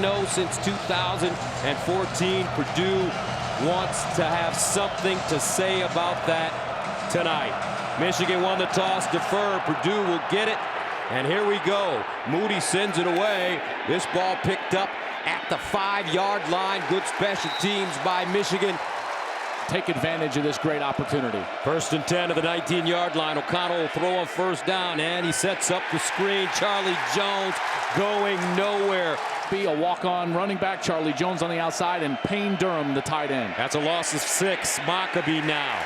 3-0 since 2014. Purdue wants to have something to say about that tonight. Michigan won the toss, defer. Purdue will get it. And here we go. Moody sends it away. This ball picked up at the 5-yard line. Good special teams by Michigan. Take advantage of this great opportunity. 1st and 10 of the 19-yard line. O'Connell will throw on 1st down, and he sets up the screen. Charlie Jones going nowhere. Be a walk-on running back. Charlie Jones on the outside, and Payne Durham, the tight end. That's a loss of 6. Maccabee now.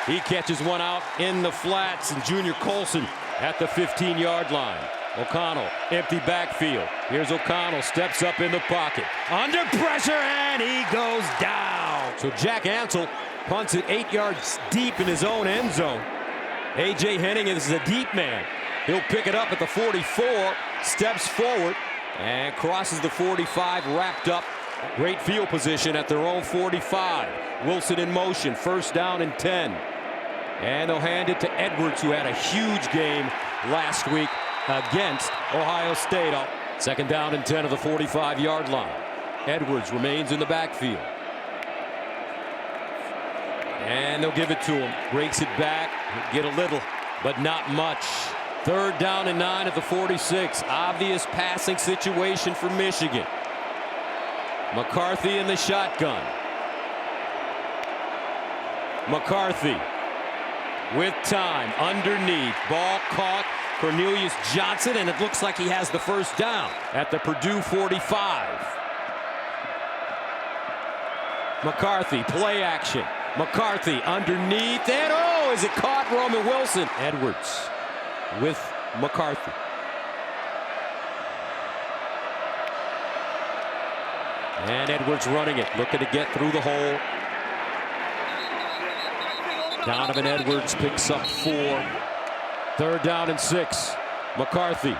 He catches one out in the flats, and Junior Colson at the 15-yard line. O'Connell, empty backfield. Here's O'Connell, steps up in the pocket. Under pressure, and he goes down. So Jack Ansel punts it 8 yards deep in his own end zone. A.J. Henning is a deep man. He'll pick it up at the 44, steps forward, and crosses the 45, wrapped up. Great field position at their own 45. Wilson in motion, 1st down and 10. And they'll hand it to Edwards, who had a huge game last week against Ohio State. 2nd down and 10 of the 45-yard line. Edwards remains in the backfield. And they'll give it to him. Breaks it back. Get a little, but not much. 3rd down and 9 at the 46. Obvious passing situation for Michigan. McCarthy in the shotgun. McCarthy with time underneath. Ball caught. Cornelius Johnson, and it looks like he has the 1st down at the Purdue 45. McCarthy, play action. McCarthy underneath, and oh, is it caught? Roman Wilson. Edwards with McCarthy. And Edwards running it, looking to get through the hole. Donovan Edwards picks up 4. 3rd down and 6. McCarthy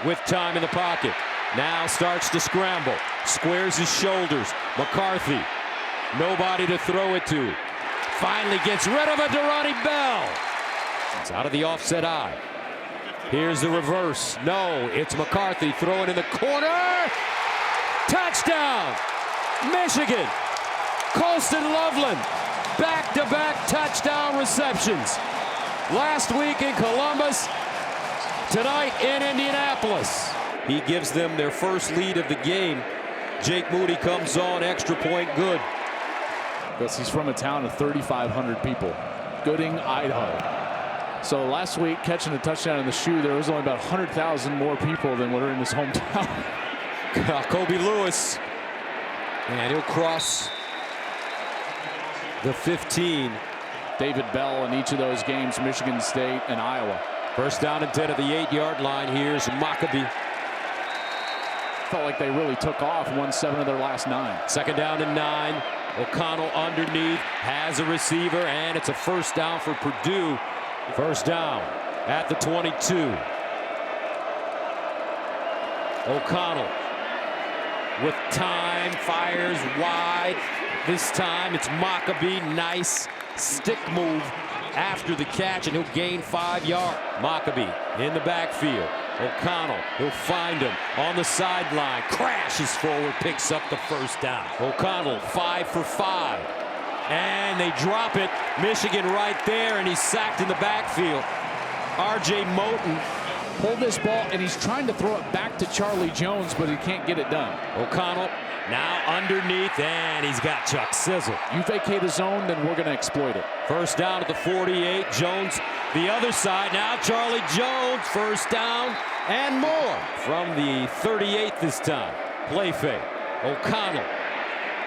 with time in the pocket. Now starts to scramble. Squares his shoulders. McCarthy, nobody to throw it to. Finally gets rid of it to Ronnie Bell. It's out of the offset eye. Here's the reverse. No, it's McCarthy throwing in the corner. Touchdown, Michigan. Colston Loveland, back-to-back touchdown receptions. Last week in Columbus, tonight in Indianapolis. He gives them their first lead of the game. Jake Moody comes on, extra point, good. Because he's from a town of 3,500 people, Gooding, Idaho. So last week, catching a touchdown in the shoe, there was only about 100,000 more people than what are in his hometown. Kobe Lewis, and he'll cross the 15. David Bell in each of those games, Michigan State and Iowa. 1st down and 10 at the 8-yard line. Here's Maccabee. Felt like they really took off, won 7 of their last 9. 2nd down and 9. O'Connell underneath, has a receiver, and it's a 1st down for Purdue. 1st down at the 22. O'Connell with time, fires wide. This time it's Maccabee. Nice stick move after the catch, and he'll gain 5 yards. Maccabee in the backfield. O'Connell, he'll find him on the sideline. Crashes forward, picks up the 1st down. O'Connell 5 for 5. And they drop it. Michigan right there, and he's sacked in the backfield. R.J. Moten pulled this ball, and he's trying to throw it back to Charlie Jones, but he can't get it done. O'Connell now underneath, and he's got Chuck Sizzle. You vacate a zone, then we're going to exploit it. 1st down at the 48. Jones the other side. Now Charlie Jones, 1st down and more from the 38 this time. Play fake. O'Connell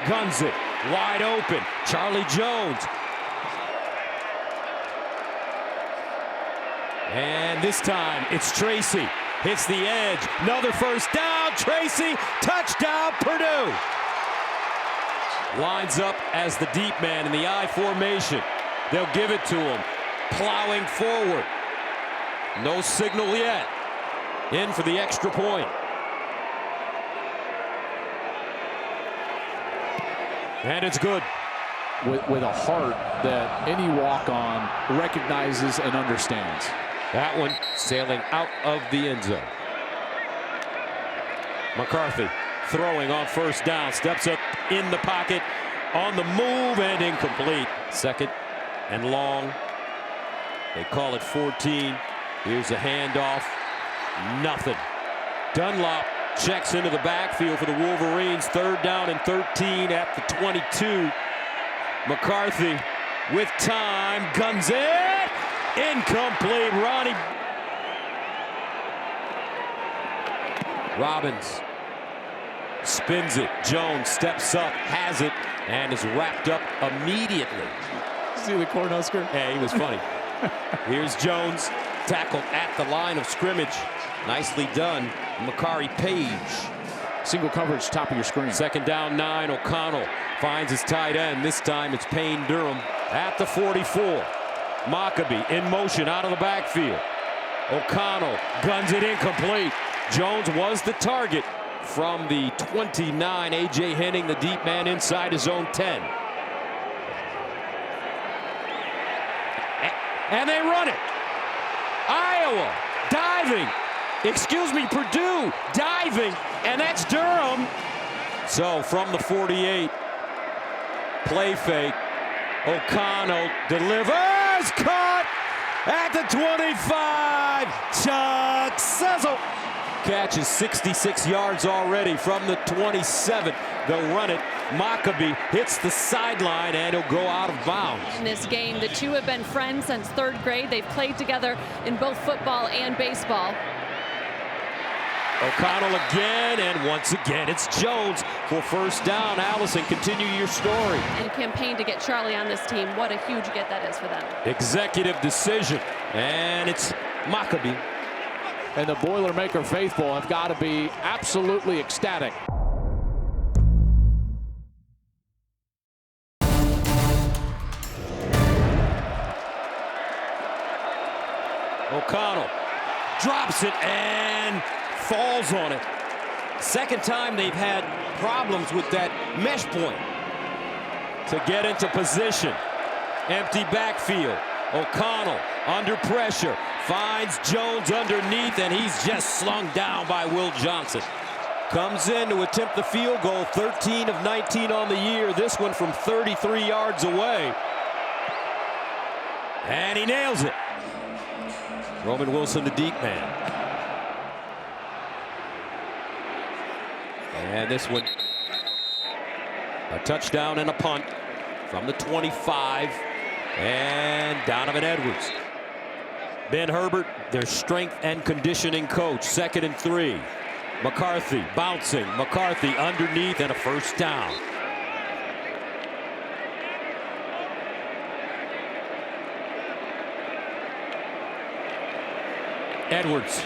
guns it wide open. Charlie Jones. And this time it's Tracy. Hits the edge. Another 1st down. Tracy. Touchdown, Purdue. Lines up as the deep man in the I formation. They'll give it to him. Plowing forward. No signal yet. In for the extra point. And it's good. With a heart that any walk-on recognizes and understands. That one sailing out of the end zone. McCarthy throwing on first down. Steps up in the pocket, on the move, and incomplete. Second and long. They call it 14. Here's a handoff. Nothing. Dunlop checks into the backfield for the Wolverines. Third down and 13 at the 22. McCarthy with time, guns it. Incomplete. Robbins spins it. Jones steps up, has it, and is wrapped up immediately. See the Cornhusker? Yeah, he was funny. Here's Jones, tackled at the line of scrimmage. Nicely done. Macari Page. Single coverage, top of your screen. Second down 9. O'Connell finds his tight end. This time it's Payne Durham at the 44. Maccabee in motion out of the backfield. O'Connell guns it incomplete. Jones was the target from the 29. A.J. Henning, the deep man, inside his own 10. And they run it. Iowa diving. Purdue diving. And that's Durham. So from the 48, play fake. O'Connell delivers. Caught at the 25. Chuck Sizzle. Catch is 66 yards already from the 27. They'll run it. Maccabee hits the sideline and he'll go out of bounds. In this game, the two have been friends since 3rd grade. They've played together in both football and baseball. O'Connell again, and once again it's Jones for first down. Allison, continue your story. And campaign to get Charlie on this team. What a huge get that is for them. Executive decision, and it's Maccabee. And the Boilermaker faithful have got to be absolutely ecstatic. O'Connell drops it and falls on it. Second time they've had problems with that mesh point to get into position. Empty backfield. O'Connell under pressure, finds Jones underneath, and he's just slung down by Will Johnson. Comes in to attempt the field goal, 13 of 19 on the year, this one from 33 yards away. And he nails it. Roman Wilson, the deep man. And this one, a touchdown and a punt from the 25. And Donovan Edwards. Ben Herbert, their strength and conditioning coach. 2nd and 3. McCarthy bouncing. McCarthy underneath and a first down. Edwards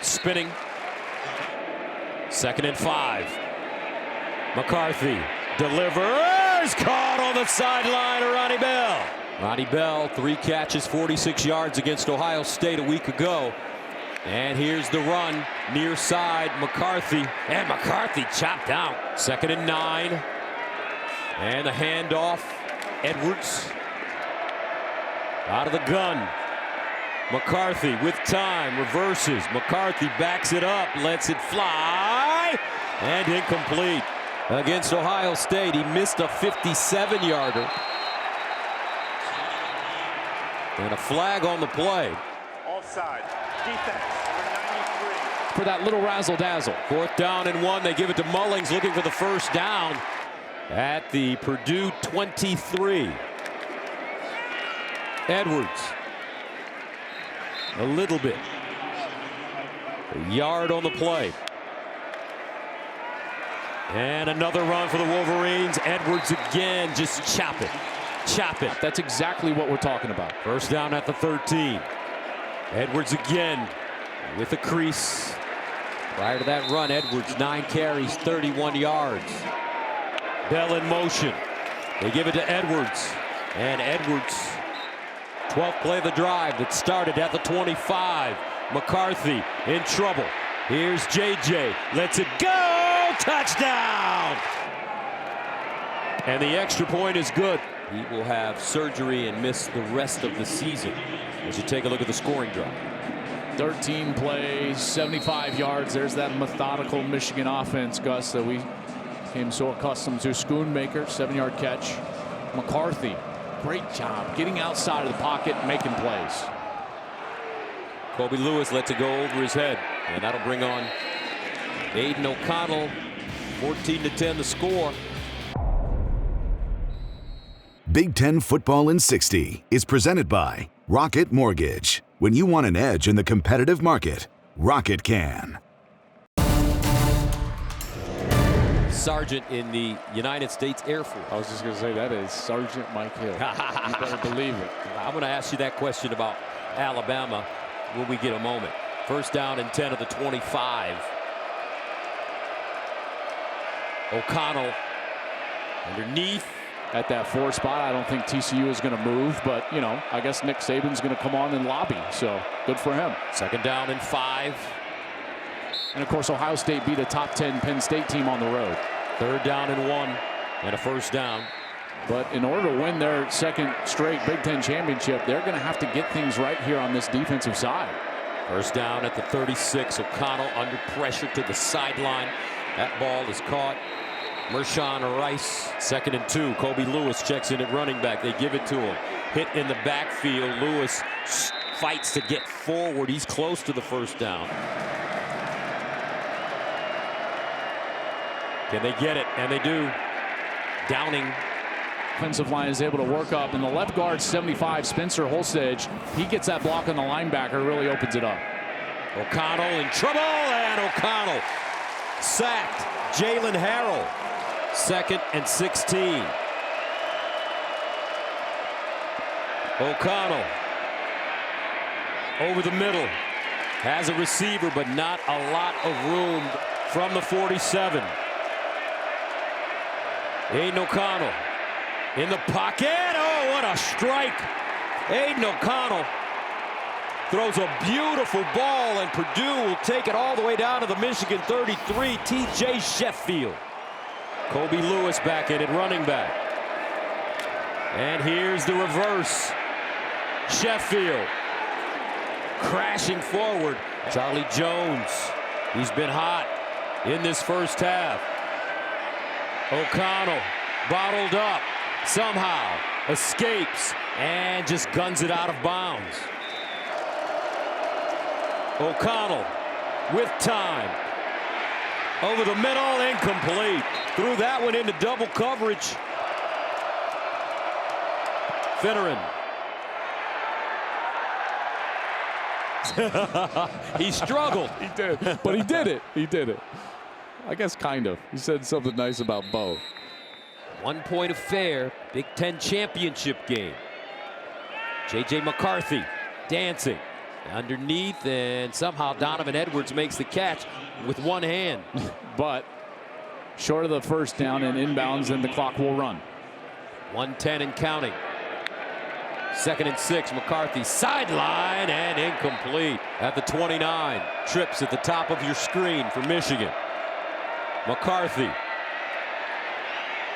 spinning. 2nd and 5. McCarthy delivers. Caught on the sideline, Ronnie Bell. Ronnie Bell, 3 catches, 46 yards against Ohio State a week ago. And here's the run, near side, McCarthy. And McCarthy chopped down. 2nd and 9. And the handoff, Edwards. Out of the gun. McCarthy with time, reverses. McCarthy backs it up, lets it fly. And incomplete. Against Ohio State, he missed a 57-yarder. And a flag on the play. Offside. Defense, number 93. For that little razzle-dazzle. 4th down and 1. They give it to Mullings, looking for the first down at the Purdue 23. Edwards. A little bit. A yard on the play. And another run for the Wolverines. Edwards again, just chop it. Chop it. That's exactly what we're talking about. First down at the 13. Edwards again with a crease. Prior to that run, Edwards 9 carries, 31 yards. Bell in motion. They give it to Edwards. And Edwards, 12th play of the drive that started at the 25. McCarthy in trouble. Here's JJ. Lets it go. Touchdown! And the extra point is good. He will have surgery and miss the rest of the season as you take a look at the scoring drive. 13 plays, 75 yards. There's that methodical Michigan offense, Gus, that we became so accustomed to. Schoonmaker, 7-yard catch. McCarthy, great job getting outside of the pocket and making plays. Kobe Lewis lets it go over his head, and that'll bring on Aiden O'Connell. 14-10 the score. Big Ten Football in 60 is presented by Rocket Mortgage. When you want an edge in the competitive market, Rocket can. Sergeant in the United States Air Force. I was just going to say that is Sergeant Mike Hill. You better believe it. I'm going to ask you that question about Alabama when we get a moment. First down and 10 of the 25. O'Connell underneath. At that 4 spot, I don't think TCU is going to move, but, you know, I guess Nick Saban's going to come on and lobby, so good for him. Second down and 5. And, of course, Ohio State beat a top 10 Penn State team on the road. Third down and 1 and a first down. But in order to win their second straight Big Ten championship, they're going to have to get things right here on this defensive side. First down at the 36. O'Connell under pressure to the sideline. That ball is caught. Mershawn Rice, 2nd and 2. Kobe Lewis checks in at running back. They give it to him. Hit in the backfield. Lewis fights to get forward. He's close to the first down. Can they get it? And they do. Downing. Offensive line is able to work up, and the left guard, 75, Spencer Holstage, he gets that block on the linebacker, really opens it up. O'Connell in trouble, and O'Connell sacked. Jalen Harrell. 2nd and 16. O'Connell over the middle. Has a receiver, but not a lot of room from the 47. Aiden O'Connell in the pocket. Oh, what a strike. Aiden O'Connell throws a beautiful ball, and Purdue will take it all the way down to the Michigan 33. T.J. Sheffield. Kobe Lewis back in at running back. And here's the reverse. Sheffield crashing forward. Charlie Jones. He's been hot in this first half. O'Connell bottled up. Somehow escapes and just guns it out of bounds. O'Connell with time. Over the middle, incomplete. Threw that one into double coverage. Finneran. He struggled. He did, but he did it. He did it. I guess kind of. He said something nice about Bo. 1 point affair, Big Ten championship game. J.J. McCarthy dancing underneath, and somehow Donovan Edwards makes the catch with one hand. But short of the first down and inbounds, and the clock will run. 1:10 and counting. 2nd and 6. McCarthy sideline and incomplete at the 29. Trips at the top of your screen for Michigan. McCarthy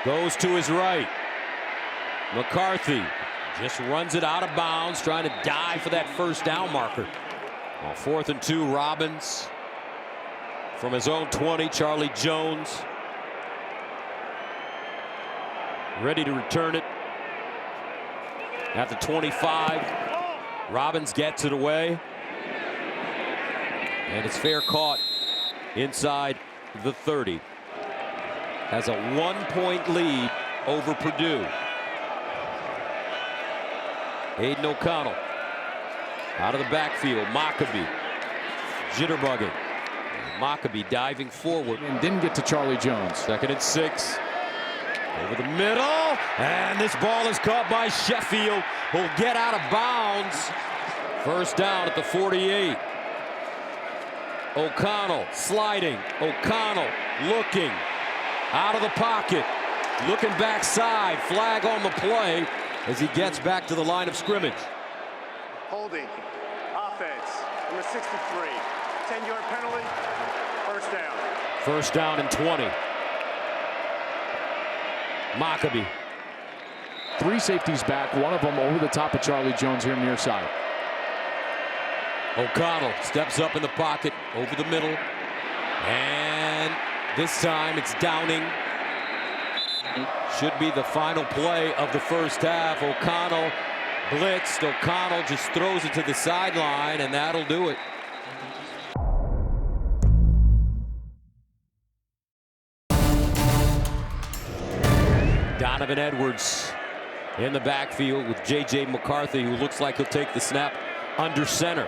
goes to his right. McCarthy just runs it out of bounds, trying to dive for that first down marker. On 4th and 2, Robbins from his own 20. Charlie Jones ready to return it at the 25. Robbins gets it away, and it's fair caught inside the 30. Has a 1-point lead over Purdue. Aiden O'Connell out of the backfield. Maccabee jitterbugging. Maccabee diving forward and didn't get to Charlie Jones. 2nd and 6. Over the middle, and this ball is caught by Sheffield, who'll get out of bounds. First down at the 48. O'Connell sliding. O'Connell looking out of the pocket, looking backside. Flag on the play as he gets back to the line of scrimmage. Holding. Offense. Number 63. 10-yard penalty. First down. First down and 20. Maccabee. 3 safeties back, one of them over the top of Charlie Jones here near side. O'Connell steps up in the pocket over the middle. And this time it's Downing. Should be the final play of the first half. O'Connell blitzed. O'Connell just throws it to the sideline, and that'll do it. Donovan Edwards in the backfield with J.J. McCarthy, who looks like he'll take the snap under center.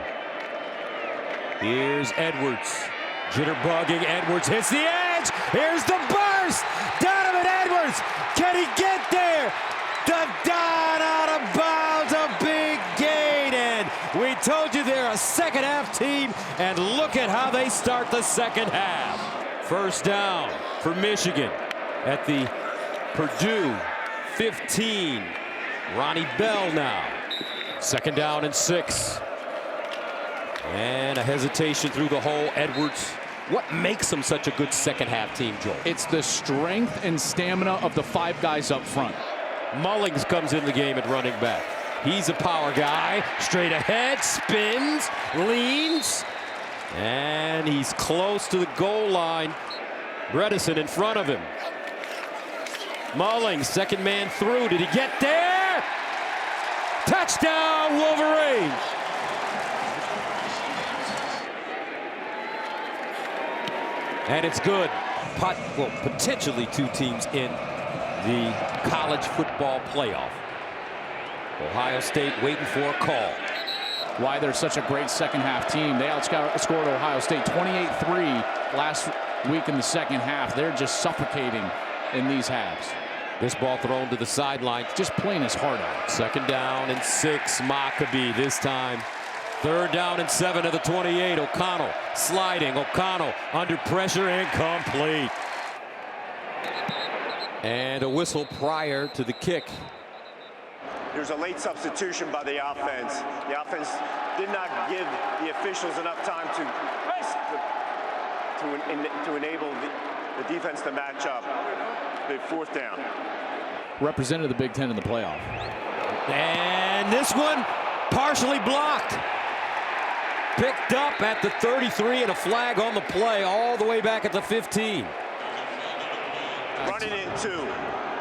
Here's Edwards. Jitterbugging. Edwards hits the edge. Here's the burst. Donovan Edwards. Can he get there? The dot out of bounds. A big gain. And we told you they're a second half team. And look at how they start the second half. First down for Michigan at the Purdue 15. Ronnie Bell now. Second down and 6. And a hesitation through the hole. Edwards. What makes them such a good second half team, Joel? It's the strength and stamina of the 5 guys up front. Mullings comes in the game at running back. He's a power guy. Straight ahead, spins, leans, and he's close to the goal line. Bredesen in front of him. Mullings, second man through. Did he get there? Touchdown, Wolverines! And it's good. Well, potentially 2 teams in the college football playoff. Ohio State waiting for a call. Why they're such a great second half team. They outscored Ohio State 28-3 last week in the second half. They're just suffocating in these halves. This ball thrown to the sideline. Just playing his heart out. Second down and 6. Maccabee this time. Third down and 7 to the 28. O'Connell sliding. O'Connell under pressure, incomplete. And a whistle prior to the kick. There's a late substitution by the offense. The offense did not give the officials enough time to enable the defense to match up. The fourth down. Represented the Big Ten in the playoff. And this one partially blocked. Picked up at the 33 and a flag on the play all the way back at the 15. Running into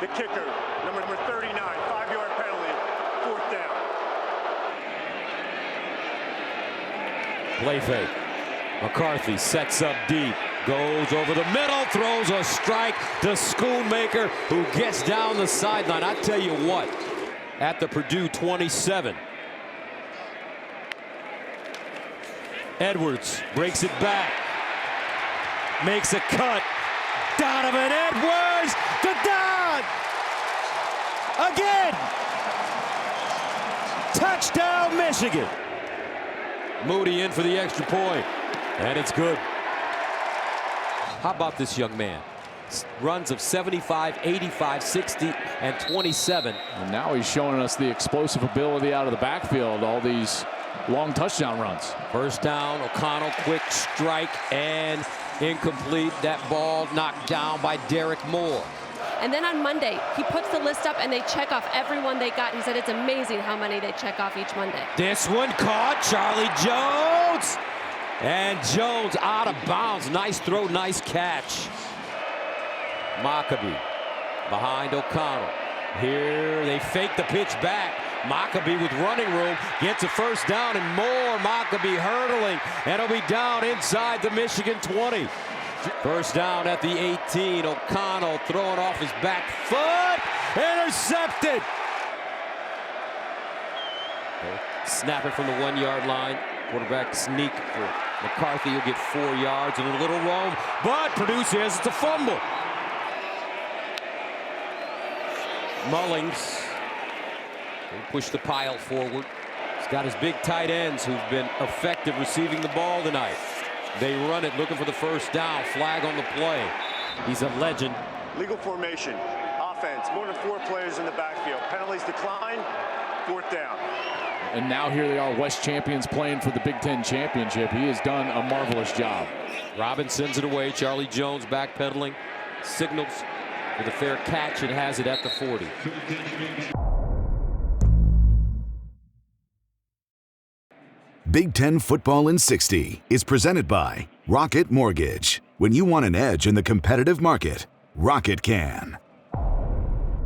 the kicker, number 39, 5-yard penalty, fourth down. Play fake. McCarthy sets up deep, goes over the middle, throws a strike to Schoonmaker, who gets down the sideline. I tell you what, at the Purdue 27. Edwards breaks it back, makes a cut. Donovan Edwards, the dot! Again! Touchdown, Michigan! Moody in for the extra point, and it's good. How about this young man? Runs of 75, 85, 60, and 27. And now he's showing us the explosive ability out of the backfield, all these long touchdown runs. First down, O'Connell, quick strike, and incomplete. That ball knocked down by Derek Moore. And then on Monday, he puts the list up and they check off everyone they got. He said it's amazing how many they check off each Monday. This one caught, Charlie Jones. And Jones out of bounds. Nice throw, nice catch. Maccabee behind O'Connell. Here they fake the pitch back. Maccabee with running room gets a first down and more. Maccabee hurdling, and he'll be down inside the Michigan 20. First down at the 18. O'Connell throwing off his back foot. Intercepted. Snap it from the 1-yard line. Quarterback sneak for McCarthy. He'll get 4 yards and a little roam, but Purdue says it's a fumble. Mullings will push the pile forward. He's got his big tight ends who've been effective receiving the ball tonight. They run it looking for the first down. Flag on the play. He's a legend. Legal formation. Offense. More than 4 players in the backfield. Penalties decline. Fourth down. And now here they are, West champions playing for the Big Ten championship. He has done a marvelous job. Robin sends it away. Charlie Jones backpedaling. Signals with a fair catch and has it at the 40. Big Ten Football in 60 is presented by Rocket Mortgage. When you want an edge in the competitive market, Rocket can.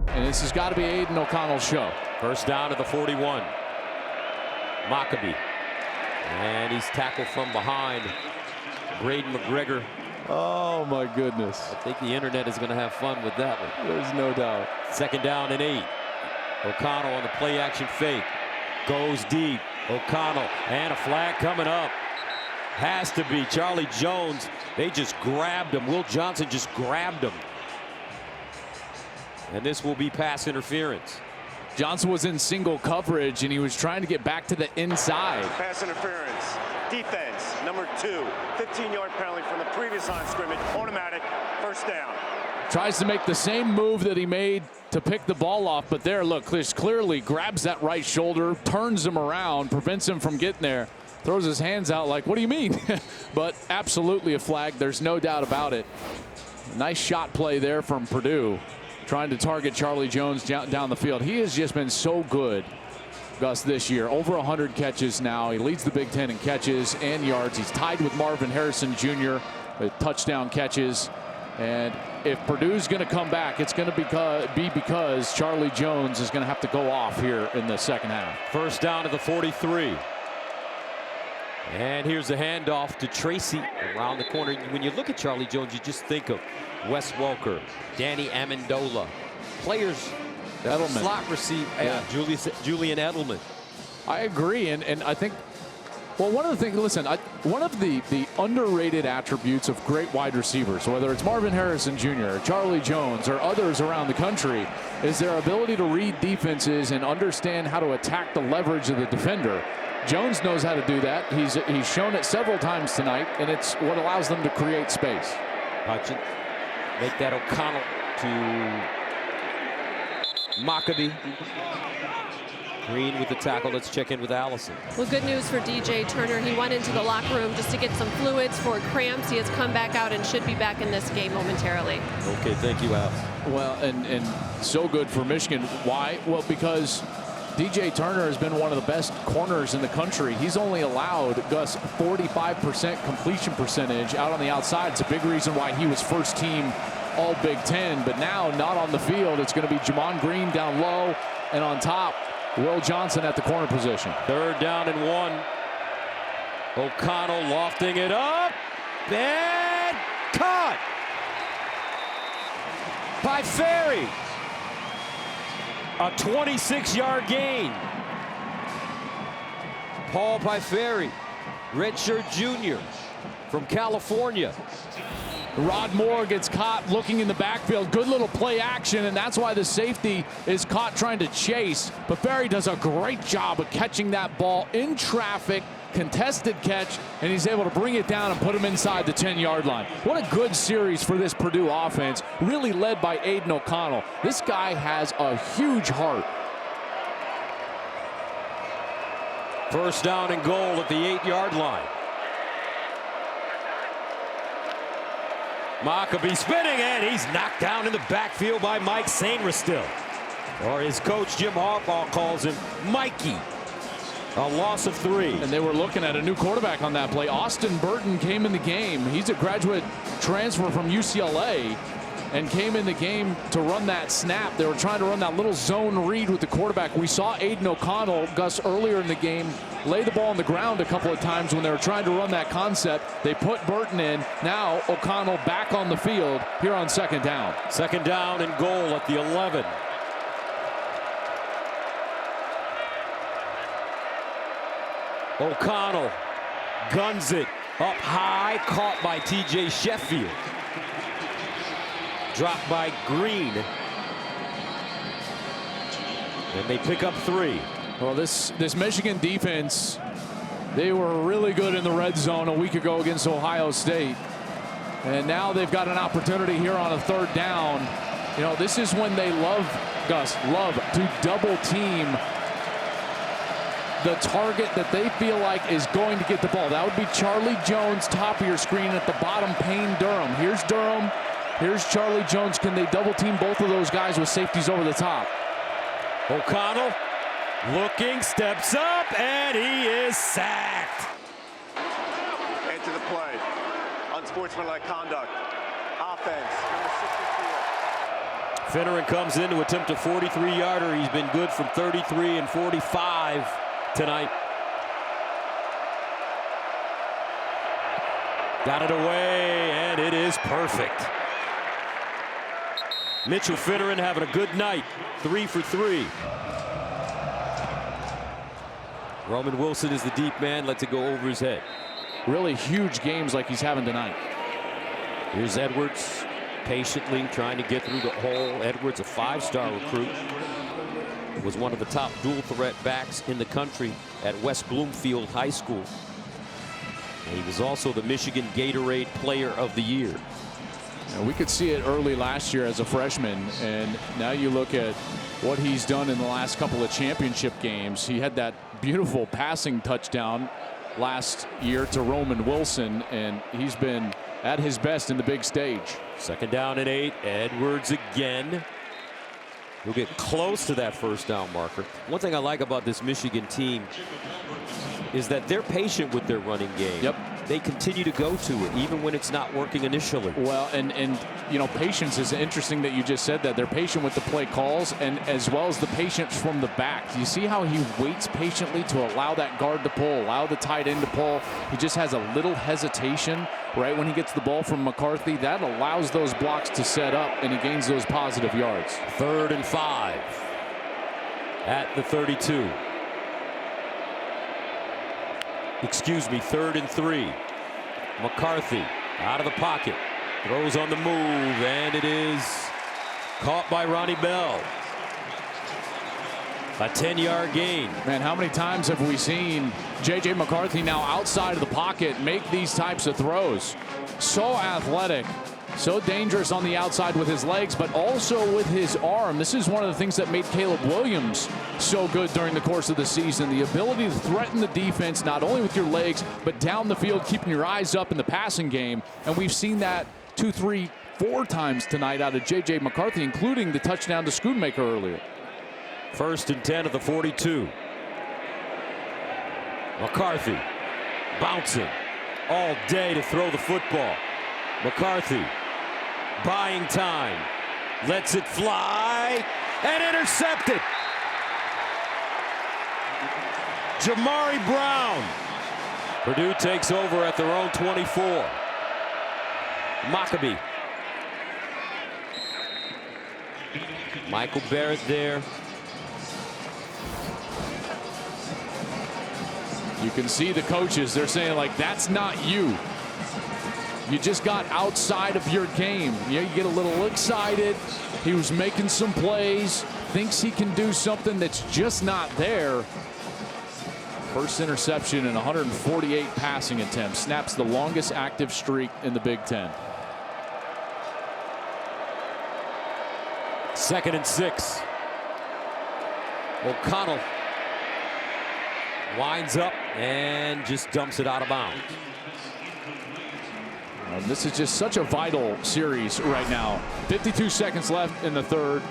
And this has got to be Aiden O'Connell's show. First down to the 41. Maccabee. And he's tackled from behind. Braden McGregor. Oh, my goodness. I think the internet is going to have fun with that one. There's no doubt. Second down and 8. O'Connell on the play action fake. Goes deep. O'Connell and a flag coming up. Has to be Charlie Jones. They just grabbed him. Will Johnson just grabbed him. And this will be pass interference. Johnson was in single coverage and he was trying to get back to the inside. Pass interference. Defense, number 2. 15-yard penalty from the previous line of scrimmage. Automatic. First down. Tries to make the same move that he made to pick the ball off, but there, look, clearly grabs that right shoulder, turns him around, prevents him from getting there, throws his hands out like, what do you mean? But absolutely a flag. There's no doubt about it. Nice shot play there from Purdue, trying to target Charlie Jones down the field. He has just been so good, Gus, this year. Over 100 catches now. He leads the Big Ten in catches and yards. He's tied with Marvin Harrison Jr. with touchdown catches. And if Purdue's going to come back, it's going to be because Charlie Jones is going to have to go off here in the second half. First down to the 43. And here's the handoff to Tracy around the corner. When you look at Charlie Jones, you just think of Wes Welker, Danny Amendola, players that Edelman. Slot receive. Yeah. Julian Edelman. I agree, and I think, well, one of the things, listen, one of the underrated attributes of great wide receivers, whether it's Marvin Harrison Jr., or Charlie Jones, or others around the country, is their ability to read defenses and understand how to attack the leverage of the defender. Jones knows how to do that. He's shown it several times tonight, and it's what allows them to create space. Hutchin, make that O'Connell to Maccabee. Green with the tackle. Let's check in with Allison. Well, good news for DJ Turner. He went into the locker room just to get some fluids for cramps. He has come back out and should be back in this game momentarily. Okay, thank you, Allison. Well, and so good for Michigan. Why? Well, because DJ Turner has been one of the best corners in the country. He's only allowed, Gus, 45% completion percentage out on the outside. It's a big reason why he was first team all Big Ten. But now, not on the field, it's going to be Jamon Green down low, and on top, Will Johnson at the corner position. Third down and 1. O'Connell lofting it up. And caught by Ferry. A 26-yard gain. Paul Pifferi, redshirt junior from California. Rod Moore gets caught looking in the backfield. Good little play action, and that's why the safety is caught trying to chase. But Ferry does a great job of catching that ball in traffic, contested catch, and he's able to bring it down and put him inside the 10-yard line. What a good series for this Purdue offense, really led by Aiden O'Connell. This guy has a huge heart. First down and goal at the 8-yard line. Maccabee spinning, and he's knocked down in the backfield by Mike Sainristil. Or his coach, Jim Harbaugh, calls him Mikey. A loss of 3. And they were looking at a new quarterback on that play. Austin Burton came in the game. He's a graduate transfer from UCLA and came in the game to run that snap. They were trying to run that little zone read with the quarterback. We saw Aiden O'Connell, Gus, earlier in the game, lay the ball on the ground a couple of times when they were trying to run that concept. They put Burton in. Now O'Connell back on the field here on second down. Second down and goal at the 11. O'Connell guns it up high, caught by TJ Sheffield. Dropped by Green. And they pick up 3. Well, this Michigan defense, they were really good in the red zone a week ago against Ohio State. And now they've got an opportunity here on a third down. You know, this is when they love to double team the target that they feel like is going to get the ball. That would be Charlie Jones, top of your screen. At the bottom, Payne Durham. Here's Durham. Here's Charlie Jones. Can they double team both of those guys with safeties over the top? O'Connell Looking, steps up, and he is sacked. Into the play. Unsportsmanlike conduct. Offense, number 64. Finneran comes in to attempt a 43-yarder. He's been good from 33 and 45 tonight. Got it away, and it is perfect. Mitchell Finneran having a good night. 3 for 3. Roman Wilson is the deep man, lets it go over his head. Really huge games like he's having tonight. Here's Edwards patiently trying to get through the hole. Edwards, a 5-star recruit, was one of the top dual threat backs in the country at West Bloomfield High School. And he was also the Michigan Gatorade Player of the Year. And we could see it early last year as a freshman, and now you look at what he's done in the last couple of championship games. He had that beautiful passing touchdown last year to Roman Wilson, and he's been at his best in the big stage. 2nd down and 8. Edwards again. He'll get close to that 1st down marker. One thing I like about this Michigan team is that they're patient with their running game. Yep. They continue to go to it even when it's not working initially. Well, and you know, patience is interesting that you just said that. They're patient with the play calls and as well as the patience from the back. You see how he waits patiently to allow that guard to pull, allow the tight end to pull. He just has a little hesitation right when he gets the ball from McCarthy. That allows those blocks to set up and he gains those positive yards. 3rd and 5 at the 32. Excuse me, 3rd and 3. McCarthy out of the pocket, throws on the move, and it is caught by Ronnie Bell. A 10-yard gain. Man, how many times have we seen J.J. McCarthy now outside of the pocket make these types of throws? So athletic, so dangerous on the outside with his legs, but also with his arm. This is one of the things that made Caleb Williams so good during the course of the season. The ability to threaten the defense, not only with your legs, but down the field, keeping your eyes up in the passing game. And we've seen that 2, 3, 4 times tonight out of J.J. McCarthy, including the touchdown to Schoonmaker earlier. 1st and 10 at the 42. McCarthy bouncing all day to throw the football. McCarthy buying time, lets it fly, and intercepted. Jamari Brown. Purdue takes over at their own 24. Maccabee. Michael Barrett there. You can see the coaches, they're saying, like, that's not you. You just got outside of your game. You get a little excited. He was making some plays, thinks he can do something that's just not there. First interception in 148 passing attempts. Snaps the longest active streak in the Big Ten. 2nd and 6. O'Connell winds up and just dumps it out of bounds. This is just such a vital series right now. 52 seconds left in the 3rd.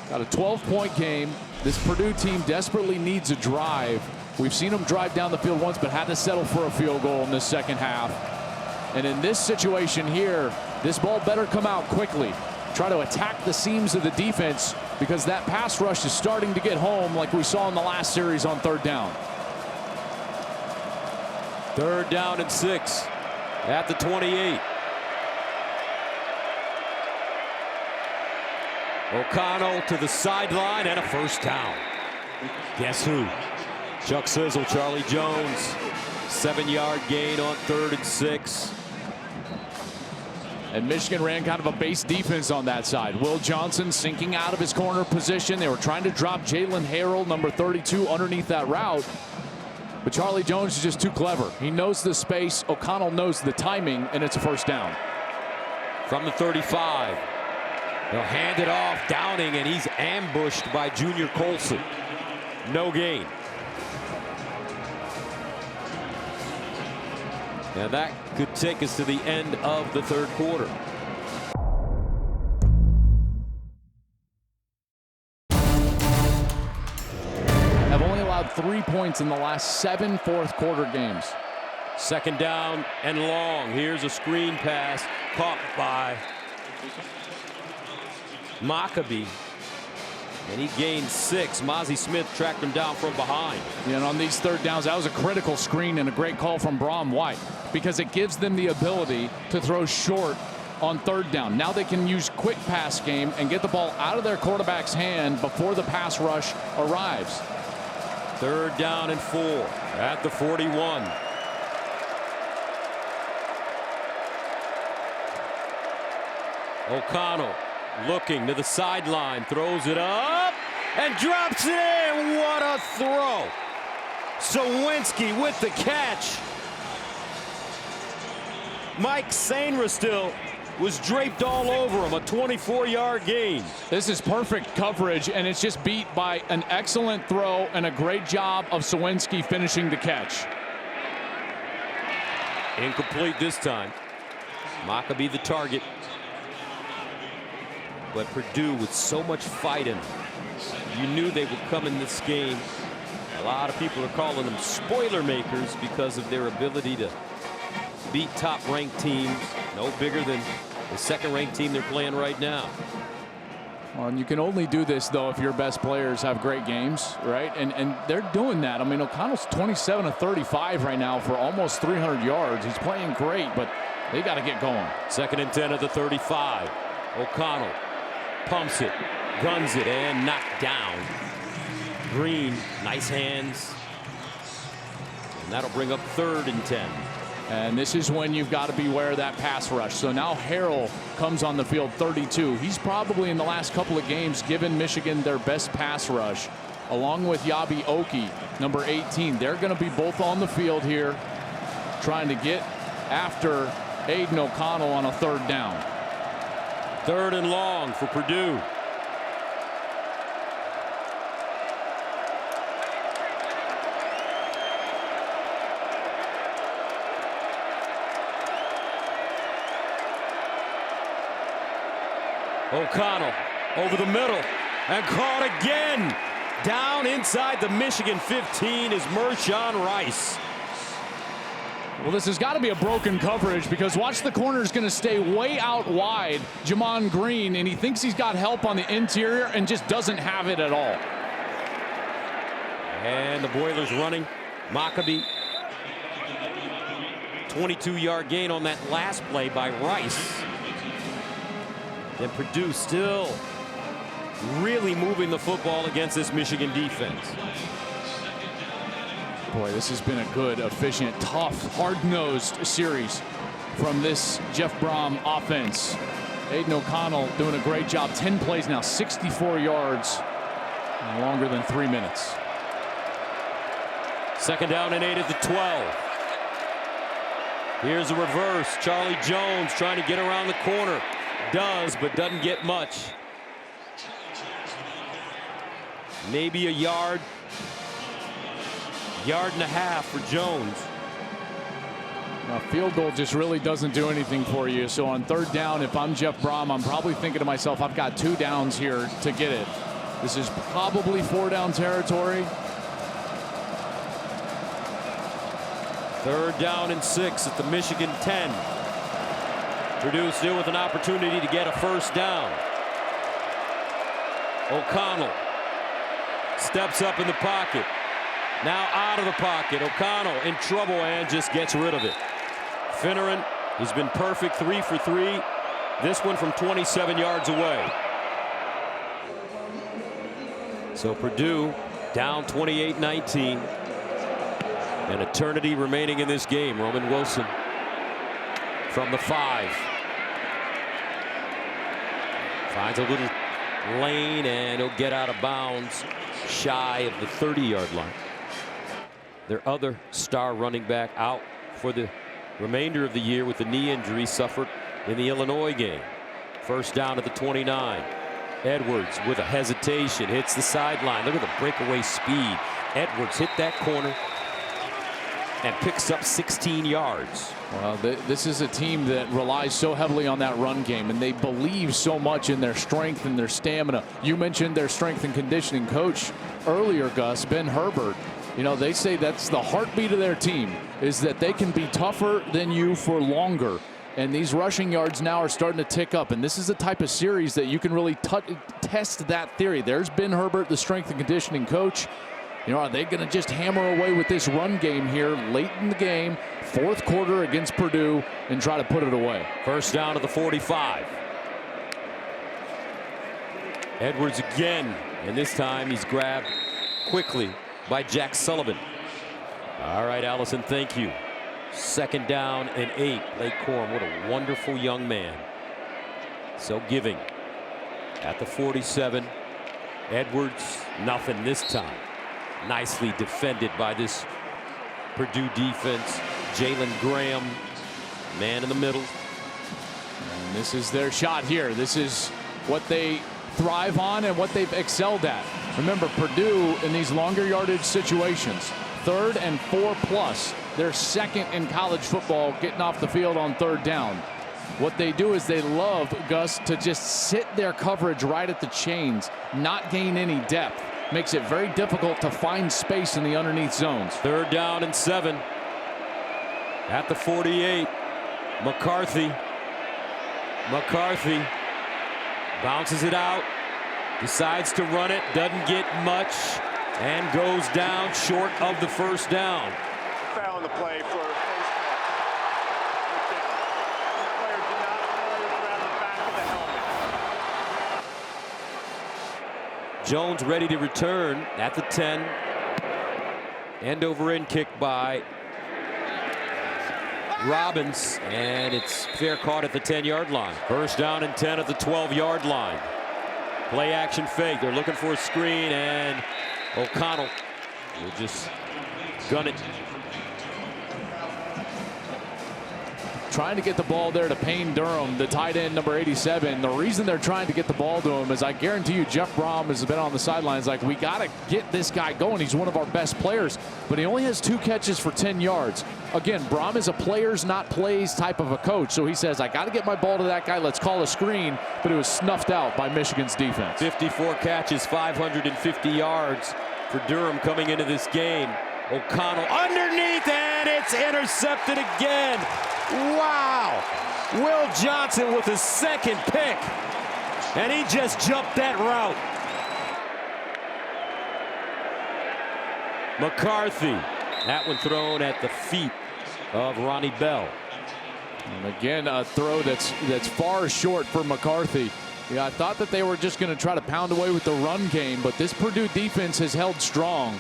Got a 12-point game. This Purdue team desperately needs a drive. We've seen them drive down the field once, but had to settle for a field goal in this 2nd half. And in this situation here, this ball better come out quickly. Try to attack the seams of the defense because that pass rush is starting to get home like we saw in the last series on 3rd down. 3rd down and 6 at the 28. O'Connell to the sideline and a 1st down. Guess who? Chuck Sizzle, Charlie Jones. 7-yard gain on 3rd and 6. And Michigan ran kind of a base defense on that side. Will Johnson sinking out of his corner position. They were trying to drop Jalen Harrell, number 32, underneath that route. But Charlie Jones is just too clever. He knows the space. O'Connell knows the timing, and it's a 1st down. From the 35. They'll hand it off. Downing, and he's ambushed by Junior Colson. No gain. And that could take us to the end of the 3rd quarter. 3 points in the last 7 fourth-quarter games. Second down and long. Here's a screen pass caught by Maccabee. And he gained 6. Mozzie Smith tracked him down from behind. Yeah, and on these third downs, that was a critical screen and a great call from Braun White because it gives them the ability to throw short on third down. Now they can use quick pass game and get the ball out of their quarterback's hand before the pass rush arrives. Third down and 4 at the 41. O'Connell looking to the sideline, throws it up and drops it in. What a throw. Sawinski with the catch. Mike Sainra still was draped all over him. A 24-yard gain. This is perfect coverage, and it's just beat by an excellent throw and a great job of Sawinski finishing the catch. Incomplete this time. Maccabee the target. But Purdue with so much fight in them. You knew they would come in this game. A lot of people are calling them Boilermakers because of their ability to beat top-ranked teams. No bigger than the second-ranked team they're playing right now. Well, and you can only do this, though, if your best players have great games, right? And they're doing that. I mean, O'Connell's 27 of 35 right now for almost 300 yards. He's playing great, but they got to get going. Second and 10 at the 35. O'Connell pumps it, guns it, and knocked down. Green, nice hands. And that'll bring up third and 10. And this is when you've got to beware of that pass rush. So now Harrell comes on the field, 32. He's probably in the last couple of games given Michigan their best pass rush, along with Yabi Oki, number 18. They're going to be both on the field here trying to get after Aiden O'Connell on a third down. Third and long for Purdue. O'Connell over the middle and caught again. Down inside the Michigan 15 is Mershawn Rice. Well, this has got to be a broken coverage because watch the corner is going to stay way out wide, Jamon Green, and he thinks he's got help on the interior and just doesn't have it at all. And the Boilers running. Maccabee. 22-yard gain on that last play by Rice. And Purdue still really moving the football against this Michigan defense. Boy, this has been a good, efficient, tough, hard-nosed series from this Jeff Brom offense. Aiden O'Connell doing a great job. 10 plays now, 64 yards in longer than 3 minutes. Second down and 8 at the 12. Here's a reverse. Charlie Jones trying to get around the corner. Does, but doesn't get much. Maybe a yard and a half for Jones. Now, field goal just really doesn't do anything for you. So on third down, if I'm Jeff Brom, I'm probably thinking to myself, I've got 2 downs here to get it. This is probably 4-down territory. Third down and 6 at the Michigan 10. Purdue still with an opportunity to get a first down. O'Connell steps up in the pocket. Now out of the pocket. O'Connell in trouble and just gets rid of it. Finneran has been perfect, 3 for 3. This one from 27 yards away. So Purdue down 28-19. An eternity remaining in this game. Roman Wilson from the 5. Finds a little lane and he'll get out of bounds shy of the 30-yard line. Their other star running back out for the remainder of the year with the knee injury suffered in the Illinois game. First down at the 29. Edwards with a hesitation hits the sideline. Look at the breakaway speed. Edwards hit that corner and picks up 16 yards. Well, this is a team that relies so heavily on that run game, and they believe so much in their strength and their stamina. You mentioned their strength and conditioning coach earlier, Gus. Ben Herbert You know, they say that's the heartbeat of their team, is that they can be tougher than you for longer. And these rushing yards now are starting to tick up. And this is the type of series that you can really test that theory. There's Ben Herbert, the strength and conditioning coach. You know, are they going to just hammer away with this run game here late in the game, fourth quarter against Purdue, and try to put it away? First down to the 45. Edwards again, and this time he's grabbed quickly by Jack Sullivan. All right, Allison, thank you. Second down and 8. Blake Corum, what a wonderful young man. So giving. At the 47, Edwards, nothing this time. Nicely defended by this Purdue defense. Jalen Graham, man in the middle. And this is their shot here. This is what they thrive on and what they've excelled at. Remember, Purdue in these longer yardage situations, 3rd and 4+, they're second in college football getting off the field on 3rd down. What they do is they love, Gus, to just sit their coverage right at the chains, not gain any depth. Makes it very difficult to find space in the underneath zones. 3rd down and 7. At the 48, McCarthy bounces it out, decides to run it, doesn't get much, and goes down short of the first down. Foul on the play for a face mask. The player did not hold around the back of the helmet. Jones ready to return at the 10. End over end kick by Robbins, and it's fair caught at the 10-yard line. First down and 10 at the 12-yard line. Play action fake. They're looking for a screen, and O'Connell will just gun it. Trying to get the ball there to Payne Durham, the tight end, number 87. The reason they're trying to get the ball to him is, I guarantee you, Jeff Brom has been on the sidelines like, we got to get this guy going. He's one of our best players, but he only has 2 catches for 10 yards. Again, Brom is a players, not plays type of a coach. So he says, I got to get my ball to that guy. Let's call a screen, but it was snuffed out by Michigan's defense. 54 catches, 550 yards for Durham coming into this game. O'Connell underneath, and it's intercepted again. Wow. Will Johnson with his 2nd pick, and he just jumped that route. McCarthy, that one thrown at the feet of Ronnie Bell. And again, a throw that's far short for McCarthy. Yeah, I thought that they were just going to try to pound away with the run game, but this Purdue defense has held strong.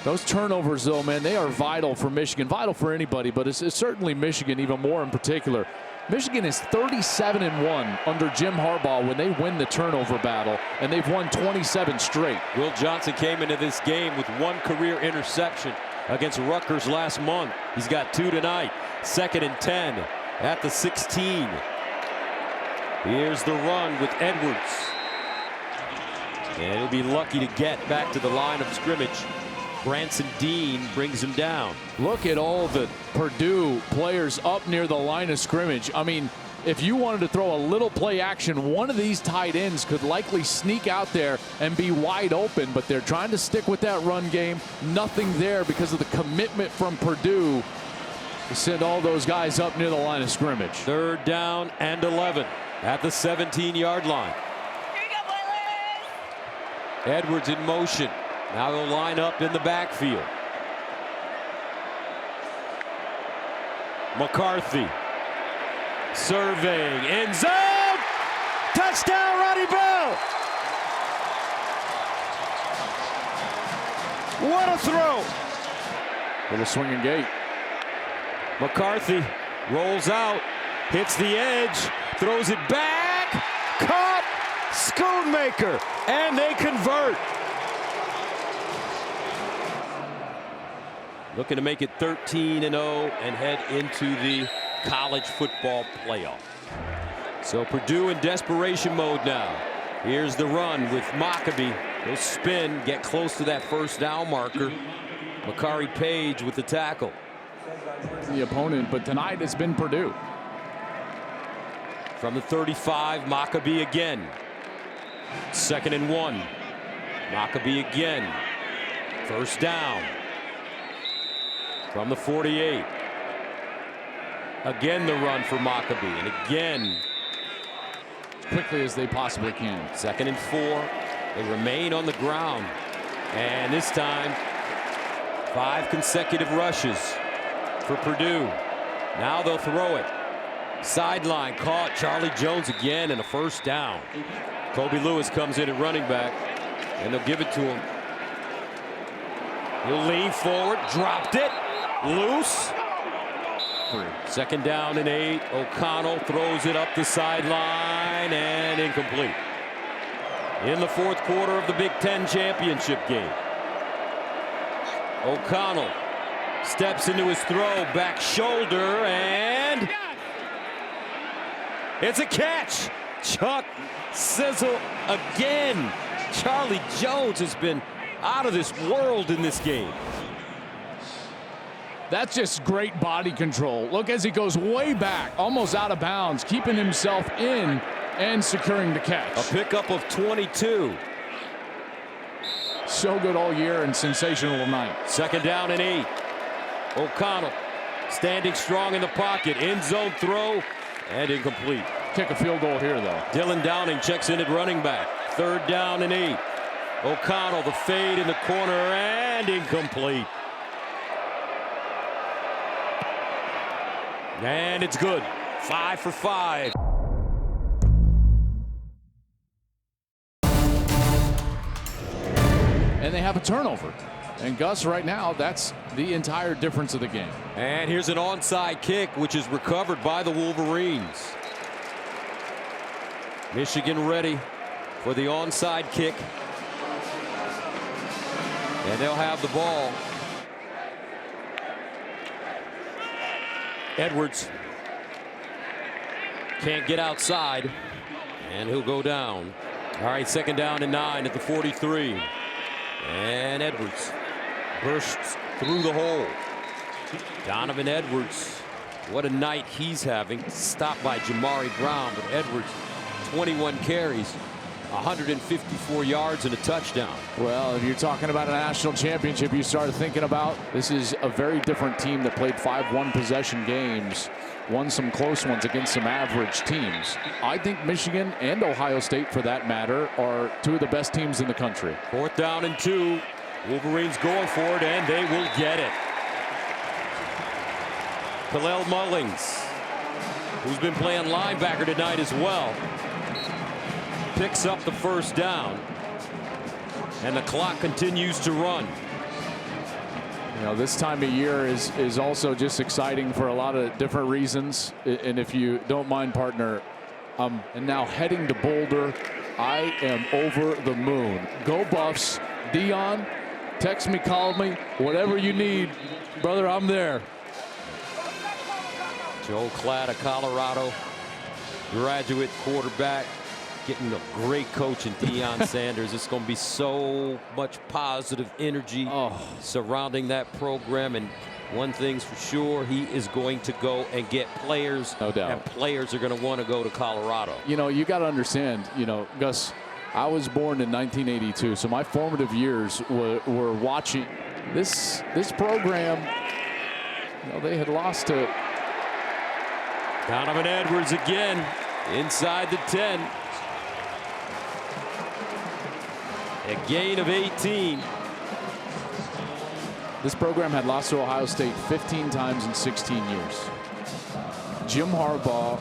Those turnovers, though, man, they are vital for Michigan, vital for anybody, but it's certainly Michigan even more in particular. Michigan is 37-1 under Jim Harbaugh when they win the turnover battle, and they've won 27 straight. Will Johnson came into this game with 1 career interception against Rutgers last month. He's got 2 tonight. 2nd and 10 at the 16. Here's the run with Edwards. And he'll be lucky to get back to the line of scrimmage. Branson Dean brings him down. Look at all the Purdue players up near the line of scrimmage. I mean, if you wanted to throw a little play action, one of these tight ends could likely sneak out there and be wide open, but they're trying to stick with that run game. Nothing there because of the commitment from Purdue to send all those guys up near the line of scrimmage. 3rd down and 11 at the 17-yard line. Here you go, Boilers. Edwards in motion. Now he'll line up in the backfield. McCarthy surveying, end zone, touchdown, Ronnie Bell. What a throw. With a swinging gate. McCarthy rolls out, hits the edge, throws it back, caught, Schoonmaker, and they convert. Looking to make it 13-0 and head into the college football playoff. So Purdue in desperation mode now. Here's the run with Maccabee. He'll spin, get close to that first down marker. Makari Page with the tackle. The opponent, but tonight it's been Purdue. From the 35, Maccabee again. 2nd and 1. Maccabee again. First down. From the 48. Again the run for Maccabee, and again Quickly as they possibly can. 2nd and 4. They remain on the ground, and this time 5 consecutive rushes for Purdue. Now they'll throw it. Sideline caught. Charlie Jones again, and a first down. Kobe Lewis comes in at running back, and they'll give it to him. He'll lean forward, dropped it, loose. 2nd down and 8. O'Connell throws it up the sideline and incomplete. In the 4th quarter of the Big Ten championship game, O'Connell steps into his throw, back shoulder, and it's a catch. Chuck Sizzle again. Charlie Jones has been out of this world in this game. That's just great body control. Look as he goes way back, almost out of bounds, keeping himself in and securing the catch. A pickup of 22. So good all year and sensational tonight. 2nd down and 8. O'Connell standing strong in the pocket. End zone throw and incomplete. Kick a field goal here, though. Dylan Downing checks in at running back. 3rd down and 8. O'Connell, the fade in the corner, and incomplete. And it's good. 5 for 5. And they have a turnover. And Gus, right now, that's the entire difference of the game. And here's an onside kick, which is recovered by the Wolverines. Michigan ready for the onside kick. And they'll have the ball. Edwards can't get outside, and he'll go down. All right, 2nd down and 9 at the 43. And Edwards bursts through the hole. Donovan Edwards, what a night he's having. Stopped by Jamari Brown, but Edwards, 21 carries, 154 yards and a touchdown. Well, if you're talking about a national championship, you start thinking about this is a very different team that played 5 one-possession games, won some close ones against some average teams. I think Michigan and Ohio State, for that matter, are 2 of the best teams in the country. 4th down and 2. Wolverines going for it, and they will get it. Kalel Mullings, who's been playing linebacker tonight as well, picks up the 1st down, and the clock continues to run. You know, this time of year is also just exciting for a lot of different reasons. And if you don't mind, partner, and now heading to Boulder, I am over the moon. Go Buffs. Dion, text me, call me, whatever you need, brother, I'm there. Joe Klatt, a Colorado graduate quarterback, getting a great coach in Deion Sanders. It's going to be so much positive energy surrounding that program. And one thing's for sure, he is going to go and get players. No doubt. And players are going to want to go to Colorado. You know, you got to understand, you know, Gus, I was born in 1982, so my formative years were watching this program. You know, they had lost to Donovan Edwards again inside the 10. A gain of 18. This program had lost to Ohio State 15 times in 16 years. Jim Harbaugh,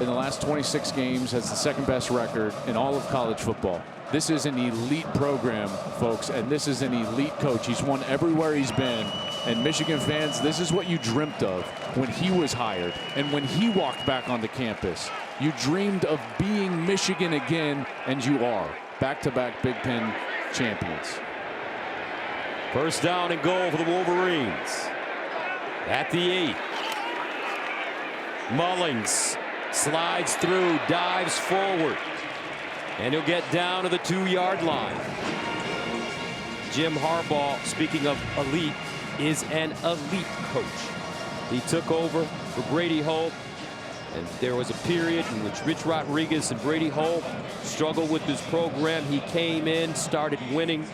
in the last 26 games, has the 2nd best record in all of college football. This is an elite program, folks, and this is an elite coach. He's won everywhere he's been. And Michigan fans, this is what you dreamt of when he was hired and when he walked back onto campus. You dreamed of being Michigan again, and you are. Back-to-back Big Ten champions. 1st down and goal for the Wolverines. At the 8. Mullings slides through, dives forward, and he'll get down to the 2-yard line. Jim Harbaugh, speaking of elite, is an elite coach. He took over for Brady Holt, and there was a period in which Rich Rodriguez and Brady Holt struggled with this program. He came in, started winning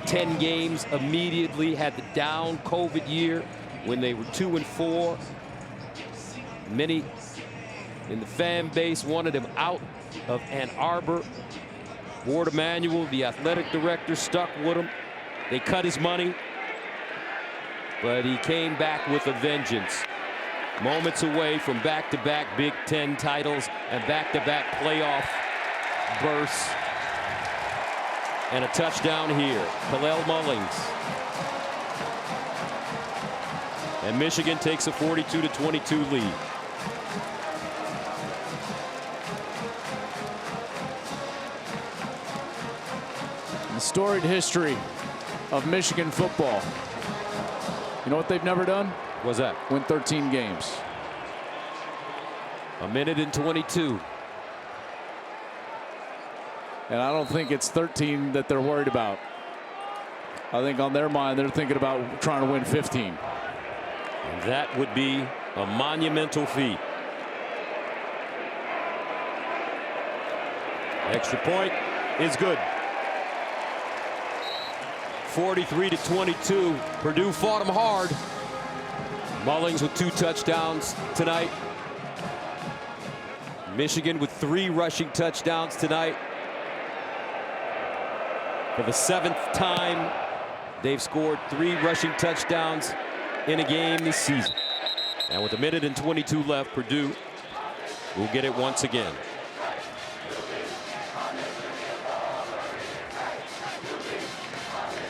10 games immediately, had the down COVID year, when they were 2-4. Many in the fan base wanted him out of Ann Arbor. Ward Emanuel, the athletic director, stuck with him. They cut his money, but he came back with a vengeance. Moments away from back-to-back Big Ten titles and back-to-back playoff berths. And a touchdown here. Kalel Mullings. And Michigan takes a 42-22 lead. The storied history of Michigan football. You know what they've never done? What's that? Win 13 games. 1:22. And I don't think it's 13 that they're worried about. I think on their mind, they're thinking about trying to win 15. And that would be a monumental feat. Extra point is good. 43-22. Purdue fought them hard. Mullings with 2 touchdowns tonight. Michigan with 3 rushing touchdowns tonight. For the 7th time, they've scored 3 rushing touchdowns in a game this season. And with 1:22 left, Purdue will get it once again.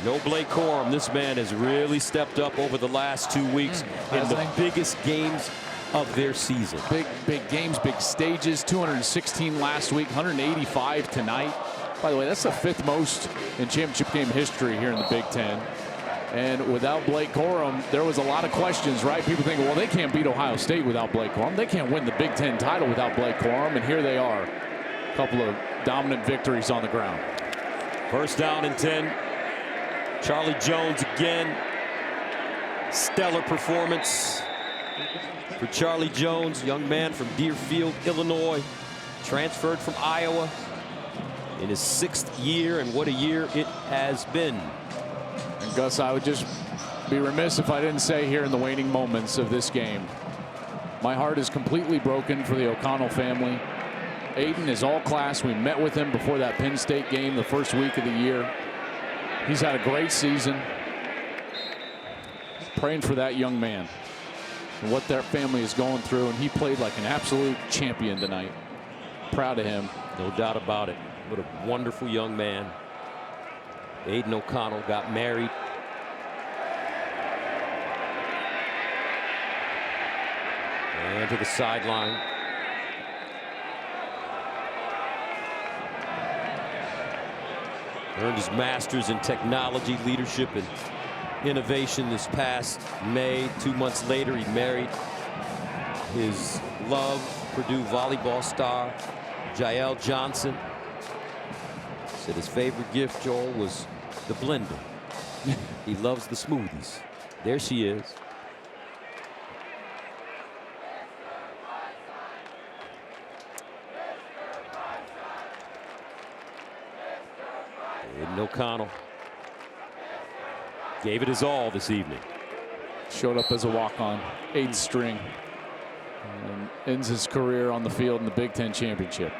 No Blake Corum. This man has really stepped up over the last 2 weeks in the biggest games of their season. Big games, big stages. 216 last week, 185 tonight. By the way, that's the 5th most in championship game history here in the Big Ten. And without Blake Corum, there was a lot of questions, right? People thinking, well, they can't beat Ohio State without Blake Corum. They can't win the Big Ten title without Blake Corum. And here they are. A couple of dominant victories on the ground. First down and 10. Charlie Jones again. Stellar performance for Charlie Jones, young man from Deerfield, Illinois, transferred from Iowa in his 6th year, and what a year it has been. And Gus, I would just be remiss if I didn't say here in the waning moments of this game, my heart is completely broken for the O'Connell family. Aiden is all class. We met with him before that Penn State game the first week of the year. He's had a great season. Praying for that young man and what their family is going through, and he played like an absolute champion tonight. Proud of him. No doubt about it. What a wonderful young man. Aiden O'Connell got married. And to the sideline. Earned his master's in technology, leadership, and innovation this past May. 2 months later, he married his love, Purdue volleyball star, Jael Johnson. Said his favorite gift, Joel, was the blender. He loves the smoothies. There she is. Aiden O'Connell gave it his all this evening. Showed up as a walk-on, 8th string, and ends his career on the field in the Big Ten championship.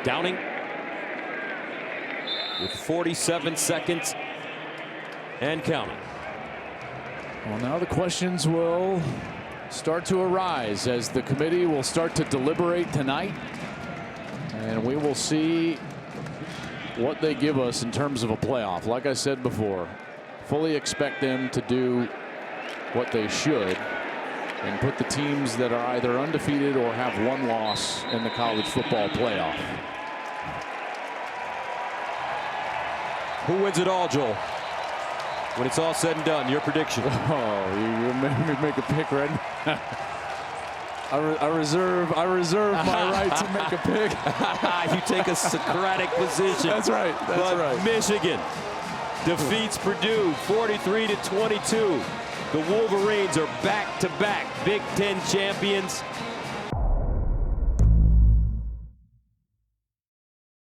Downing with 47 seconds and counting. Well, now the questions will start to arise as the committee will start to deliberate tonight, and we will see what they give us in terms of a playoff. Like I said before, fully expect them to do what they should and put the teams that are either undefeated or have 1 loss in the college football playoff. Who wins it all, Joel? When it's all said and done, your prediction. Oh, you made me make a pick right now. I reserve my right to make a pick. You take a Socratic position. That's right. That's right. Michigan defeats Purdue 43-22. The Wolverines are back-to-back Big Ten champions.